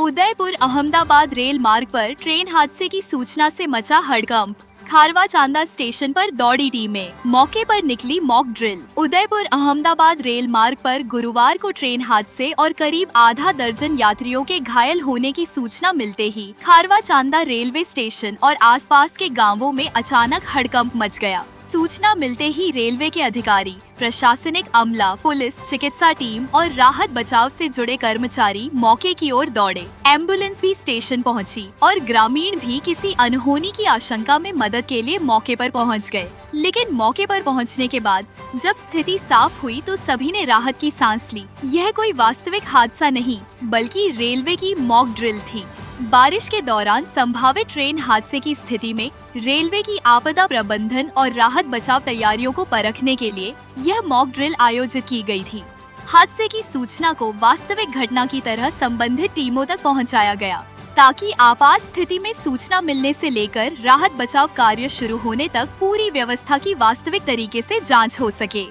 Udaipur Ahmedabad rail मार्ग पर train हादसे की सूचना से मचा हड़कंप। खारवा चांदा स्टेशन पर दौड़ी टीमें, मौके पर निकली mock drill. Udaipur Ahmedabad rail मार्ग पर गुरुवार को ट्रेन हादसे और करीब आधा दर्जन यात्रियों के घायल होने की सूचना मिलते ही खारवा चांदा रेलवे स्टेशन और आसपास के गांवों में अचानक हड़कंप मच गया। सूचना मिलते ही रेलवे के अधिकारी, प्रशासनिक अमला, पुलिस, चिकित्सा टीम और राहत बचाव से जुड़े कर्मचारी मौके की ओर दौड़े। एम्बुलेंस भी स्टेशन पहुंची और ग्रामीण भी किसी अनहोनी की आशंका में मदद के लिए मौके पर पहुंच गए। लेकिन मौके पर पहुंचने के बाद जब स्थिति साफ हुई तो सभी ने राहत की सांस ली। यह कोई वास्तविक हादसा नहीं बल्कि रेलवे की मॉक ड्रिल थी। बारिश के दौरान संभावित ट्रेन हादसे की स्थिति में रेलवे की आपदा प्रबंधन और राहत बचाव तैयारियों को परखने के लिए यह मॉक ड्रिल आयोजित की गई थी। हादसे की सूचना को वास्तविक घटना की तरह संबंधित टीमों तक पहुंचाया गया ताकि आपात स्थिति में सूचना मिलने से लेकर राहत बचाव कार्य शुरू होने तक पूरी व्यवस्था की वास्तविक तरीके से जांच हो सके।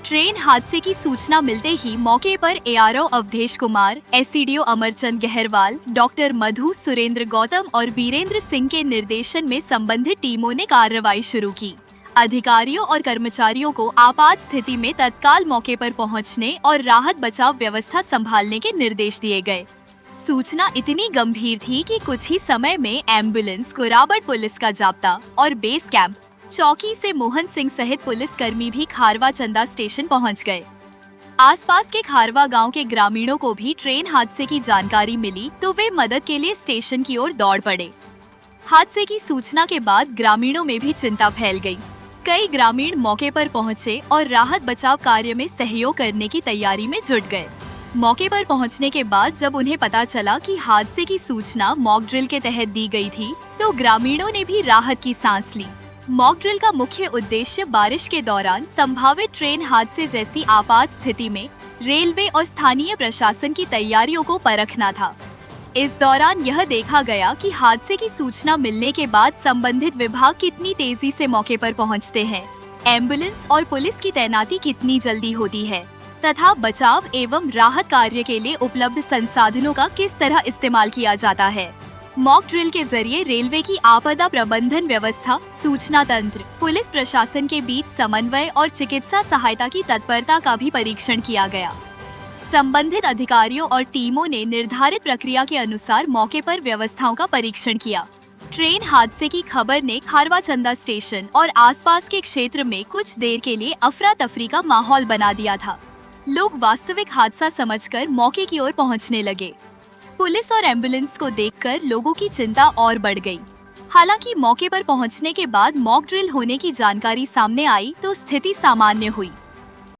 ट्रेन हादसे की सूचना मिलते ही मौके पर ARO Awadhesh Kumar, SDO Amarchand Gaharwal, doctor Madhu, Surendra Gautam और वीरेंद्र सिंह के निर्देशन में संबंधित टीमों ने कार्रवाई शुरू की। अधिकारियों और कर्मचारियों को आपात स्थिति में तत्काल मौके पर पहुंचने और राहत बचाव व्यवस्था संभालने के निर्देश दिए गए। सूचना इतनी गंभीर थी कि कुछ ही समय में एम्बुलेंस, कुराबट पुलिस का जाब्ता और बेस कैंप चौकी से मोहन सिंह सहित पुलिस कर्मी भी खारवा चंदा स्टेशन पहुंच गए। आसपास के खारवा गांव के ग्रामीणों को भी ट्रेन हादसे की जानकारी मिली तो वे मदद के लिए स्टेशन की ओर दौड़ पड़े। हादसे की सूचना के बाद ग्रामीणों में भी चिंता फैल गई। कई ग्रामीण मौके पर पहुंचे और राहत बचाव कार्य में सहयोग करने की तैयारी में जुट गए। मौके पर पहुंचने के बाद जब उन्हें पता चला कि हादसे की सूचना मॉक ड्रिल के तहत दी गई थी तो ग्रामीणों ने भी राहत की सांस ली। मॉक ड्रिल का मुख्य उद्देश्य बारिश के दौरान संभावित ट्रेन हादसे जैसी आपात स्थिति में रेलवे और स्थानीय प्रशासन की तैयारियों को परखना था। इस दौरान यह देखा गया कि हादसे की सूचना मिलने के बाद संबंधित विभाग कितनी तेजी से मौके पर पहुंचते हैं, एम्बुलेंस और पुलिस की तैनाती कितनी जल्दी होती है तथा बचाव एवं राहत कार्य के लिए उपलब्ध संसाधनों का किस तरह इस्तेमाल किया जाता है। मॉक ड्रिल के जरिए रेलवे की आपदा प्रबंधन व्यवस्था, सूचना तंत्र, पुलिस प्रशासन के बीच समन्वय और चिकित्सा सहायता की तत्परता का भी परीक्षण किया गया। संबंधित अधिकारियों और टीमों ने निर्धारित प्रक्रिया के अनुसार मौके पर व्यवस्थाओं का परीक्षण किया। ट्रेन हादसे की खबर ने खारवा चंदा स्टेशन और आसपास के क्षेत्र में कुछ देर के लिए अफरा तफरी का माहौल बना दिया था। लोग वास्तविक हादसा समझकर मौके की ओर पहुंचने लगे। पुलिस और एम्बुलेंस को देखकर लोगों की चिंता और बढ़ गई। हालांकि मौके पर पहुंचने के बाद मॉक ड्रिल होने की जानकारी सामने आई तो स्थिति सामान्य हुई।